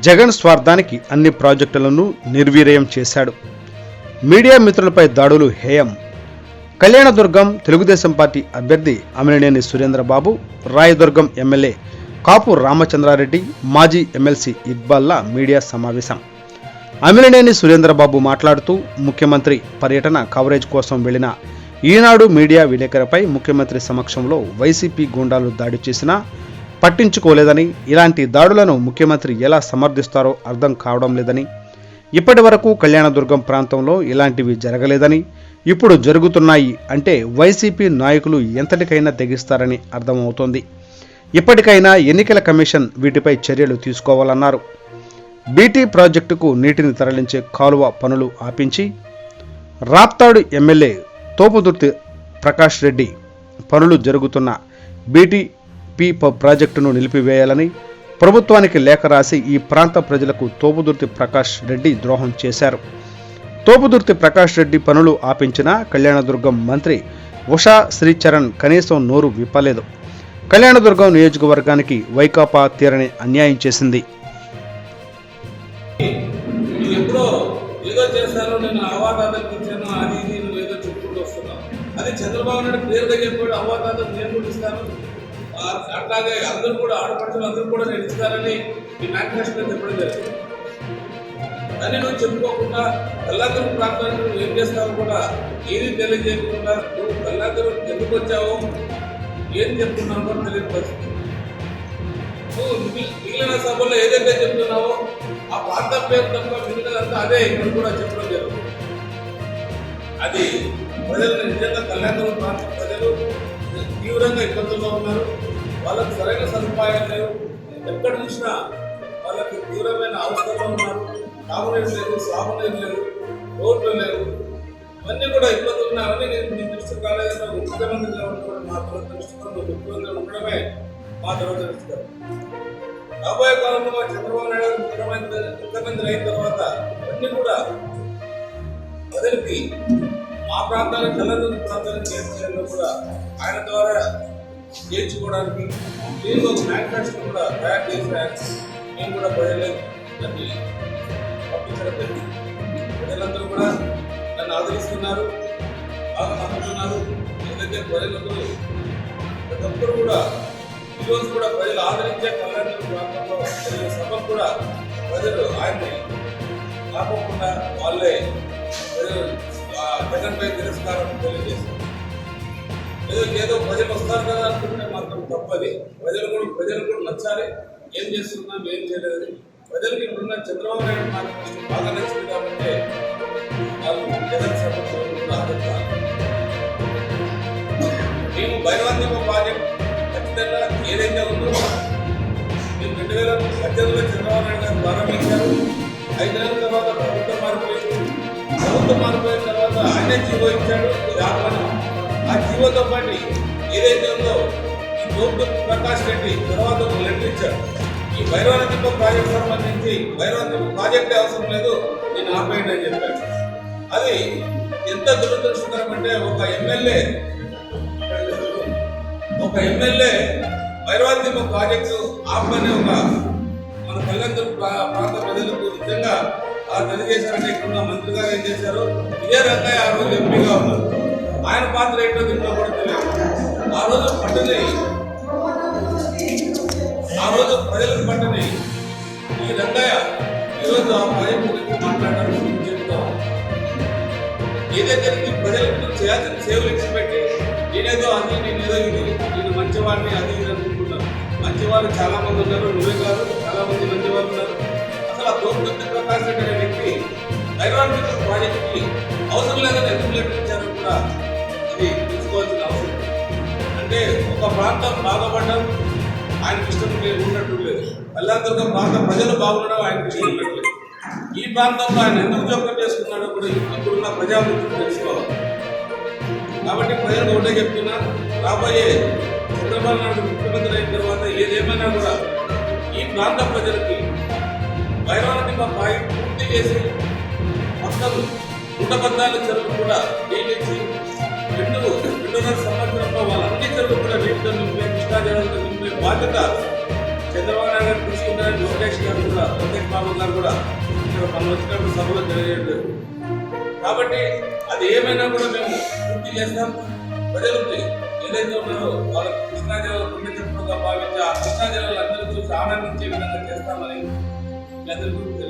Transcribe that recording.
జగన్ స్వార్థానికి అన్ని ప్రాజెక్టులను నిర్వీర్యం చేశాడు. మీడియా మిత్రులపై దాడులు హేయం. కళ్యాణదుర్గం తెలుగుదేశం పార్టీ అభ్యర్థి అమిలినేని సురేంద్రబాబు, రాయదుర్గం ఎమ్మెల్యే కాపు రామచంద్రారెడ్డి, మాజీ ఎమ్మెల్సీ ఇక్బాల్లా మీడియా సమావేశం. అమిలినేని సురేంద్రబాబు మాట్లాడుతూ ముఖ్యమంత్రి పర్యటన కవరేజ్ కోసం వెళ్లిన ఈనాడు మీడియా విలేకరుపై ముఖ్యమంత్రి సమక్షంలో వైసీపీ గూండాలు దాడి చేసినా పట్టించుకోలేదని, ఇలాంటి దాడులను ముఖ్యమంత్రి ఎలా సమర్థిస్తారో అర్థం కావడం లేదని, ఇప్పటి వరకు కళ్యాణదుర్గం ప్రాంతంలో ఇలాంటివి జరగలేదని, ఇప్పుడు జరుగుతున్నాయి అంటే వైసీపీ నాయకులు ఎంతటికైనా తెగిస్తారని అర్థమవుతోంది. ఇప్పటికైనా ఎన్నికల కమిషన్ వీటిపై చర్యలు తీసుకోవాలన్నారు. బీటీ ప్రాజెక్టుకు నీటిని తరలించే కాలువ పనులు ఆపించి రాప్తాడు ఎమ్మెల్యే తోపుదుర్తి ప్రకాష్ రెడ్డి పనులు జరుగుతున్న బీటీపీ ప్రాజెక్టును నిలిపివేయాలని ప్రభుత్వానికి లేఖ రాసి ఈ ప్రాంత ప్రజలకు తోపుదుర్తి ప్రకాష్ రెడ్డి ద్రోహం చేశారు. తోపుదుర్తి ప్రకాష్ రెడ్డి పనులు ఆపించిన కళ్యాణదుర్గం మంత్రి ఉషా శ్రీచరణ్ కనీసం నోరు విప్పలేదు. కళ్యాణదుర్గం నియోజకవర్గానికి వైకాపా తీరని అన్యాయం చేసింది. ఏదో చేశారు, నేను అవాతాతకు ఇచ్చాను, అది ఇది ఏదో చెప్పుకుంటూ వస్తున్నాను. అది చంద్రబాబు నాయుడు క్లియర్గా చెప్పాడు, అవాతాతకు నేను కూడా ఇస్తాను, అట్లాగే అందరూ కూడా ఆడపడుతులు అందరూ కూడా నేను ఇస్తానని ఈ మేనిఫెస్టోలో చెప్పడం జరిగింది. కానీ నువ్వు చెప్పుకోకుండా కళ్యాణదుర్గం ప్రాంతానికి నువ్వు ఏం చేస్తావు కూడా ఏది తెలియజేయకుండా నువ్వు కళ్యాణదుర్గం ఎందుకు వచ్చావో ఏం చెప్తున్నావు కూడా తెలియని పరిస్థితి. నువ్వు మిగిలిన సభలో ఏదైతే చెప్తున్నావో ఆ ప్రాంతం పేరు తప్ప మిగిలినంతా అదే ఇక్కడ కూడా చెప్పడం జరుగుతుంది. అది ప్రజలు నిజంగా కళ్యాణదుర్గం ప్రాంత ప్రజలు తీవ్రంగా ఇబ్బందుల్లో ఉన్నారు. వాళ్ళకు సరైన సదుపాయాలు లేవు. ఎక్కడ చూసినా వాళ్ళకి తీవ్రమైన అవసరంలో ఉన్నారు. తాగునీరు లేదు, సాగునీరు లేదు, రోడ్లు లేవు, ఇవన్నీ కూడా ఇబ్బందులు ఉన్నాయి. అవన్నీ నేను మీ దృష్టికి రాలేదన్నా ముఖ్యమంత్రిగా ఉండడం మా దురదృష్టకరం, ముఖ్యమంత్రిగా ఉండడమే మా దురదృష్టకరం. రాబోయే కాలంలో చంద్రబాబు నాయుడు ముఖ్యమంత్రి అయిన తర్వాత ఇవన్నీ కూడా ప్రజలకి మా ప్రాంతానికి కళ్యాణదుర్గం ప్రాంతానికి చేర్చడంలో కూడా ఆయన ద్వారా చేర్చుకోవడానికి నేను ఒక మేనిఫెస్టో కూడా తయారు చేసి నేను కూడా ప్రజలకు దాన్ని పంపించడం జరిగింది. ప్రజలందరూ కూడా నన్ను ఆదరిస్తున్నారు, బాగా నమ్ముతున్నారు. ఏదైతే ప్రజలకు ప్రతి ఒక్కరు కూడా ఈరోజు కూడా ప్రజలు ఆదరించే కళ్యాణదుర్గం ప్రాంతంలో జరిగిన సభ కూడా ప్రజలు ఆయన్ని కాకుండా వాళ్ళే జగన్పై తిరస్కారం తెలియజేస్తారు. ఏదో ప్రజలు వస్తారు కదా అనుకుంటే మాత్రం తప్పది. ప్రజలు కూడా నచ్చాలి, ఏం చేస్తున్నాం ఏం చేయలేదు. ప్రజలకు ఇప్పుడున్న చంద్రబాబు నాయుడు మాకు బాగా నచ్చింది కాబట్టి వాళ్ళు జగన్ సభలో కూడా ఆదరించాలి. మేము భైరవాంతిమ ప్రాజెక్ట్ ఖచ్చితంగా ఏదైతే ఉందో మీరు 2018లో చంద్రబాబు నాయుడు గారు ప్రారంభించారు. 5 నెలల తర్వాత ప్రభుత్వం మారిపోయింది. ప్రభుత్వం మారిపోయిన తర్వాత ఆయనే జీవో ఇచ్చాడు. ఆ జీవోతో పాటు ఏదైతే ఉందో ఈ తోపుదుర్తి ప్రకాష్ రెడ్డి తర్వాత ఒక లెటర్ ఇచ్చాడు. ఈ భైరవాంతిమ ప్రాజెక్ట్ సంబంధించి భైరవాంతిమ ప్రాజెక్టే అవసరం లేదు, నేను ఆపేయండి అని చెప్పాడు. అది ఎంత దురదృష్టకరం అంటే ఒక ఎమ్మెల్యే భైరవాంతిమ ప్రాజెక్టు ఆపమనే మన కళ్యాణదుర్గం ప్రాంత ప్రజలకు నిజంగా తెలియజేశారంటే ఇక్కడున్న మంత్రి గారు ఏం చేశారు. ఇదే రంగయ్య ఆ రోజు ఎంపీగా ఉన్నారు. ఆయన పాత్ర ఏంటో దీంట్లో కూడా తెలియదు. ఆ రోజు ప్రజలకు పట్టని ఈ రంగయ్య ఈరోజు ఆ ప్రాజెక్టు గురించి మాట్లాడాలని చెప్తాం. ఏదైతే ప్రజలకు చేయాల్సిన సేవలు ఇచ్చిపెట్టి నేనేదో అది నేనేదో ఇది నేను మంచివాడిని అది ఇది అనుకుంటున్నాను. మంచివాళ్ళు చాలా మంది ఉన్నారు, నువ్వే కాదు చాలా మంది మంచివాళ్ళు ఉన్నారు. అసలు ఆ తోపుదుర్తి ప్రకాష్ రెడ్డి అనే వ్యక్తి భైరవాంతిమ ప్రాజెక్టుకి అవసరం లేదని ఎందుకు లెక్కించారు కూడా ఇది తీసుకోవాల్సిన అవసరం. అంటే ఒక ప్రాంతం బాగుపడడం ఆయనకి ఇష్టం ఉన్నట్టు లేదు. కళ్యాణదుర్గం ప్రాంతం ప్రజలు బాగుండడం ఆయనకి ఇష్టం ఉన్నట్టు లేదు. ఈ ప్రాంతంలో ఆయన ఎందుకు జోక్యం చేసుకున్నాడో కూడా ఇప్పుడున్న ప్రజాప్రతినిధులు తెలుసుకోవాలి. కాబట్టి ప్రజలకు ఒకటే చెప్తున్నా, రాబోయే చంద్రబాబు నాయుడు ముఖ్యమంత్రి అయిన తర్వాత ఏదేమైనా కూడా ఈ ప్రాంత ప్రజలకి భైరవాంతిమ ప్రాజెక్ట్ పూర్తి చేసి మొత్తం 114 చెరువులు కూడా నీళ్ళిచ్చి 2.5 సంవత్సరంలో వాళ్ళన్ని చెరువులు కూడా నీటితో నింపే, కృష్ణా జలంతో నింపే బాధ్యత చంద్రబాబు నాయుడు ఉన్నారని లోకేష్ బాబు గారు కూడా ఇక్కడ మనం వచ్చినప్పుడు సభలో తెలియజేయలేదు. కాబట్టి అది ఏమైనా కూడా మేము పూర్తి చేస్తాం. ప్రజలకి ఏదైతే ఉన్నారో వాళ్ళ కృష్ణా జిల్లాలో పుణ్యక్షేత్రంగా భావించి ఆ కృష్ణా జిల్లాలో అందరూ చూసి ఆనందించే విధంగా చేస్తామని మీ అందరికీ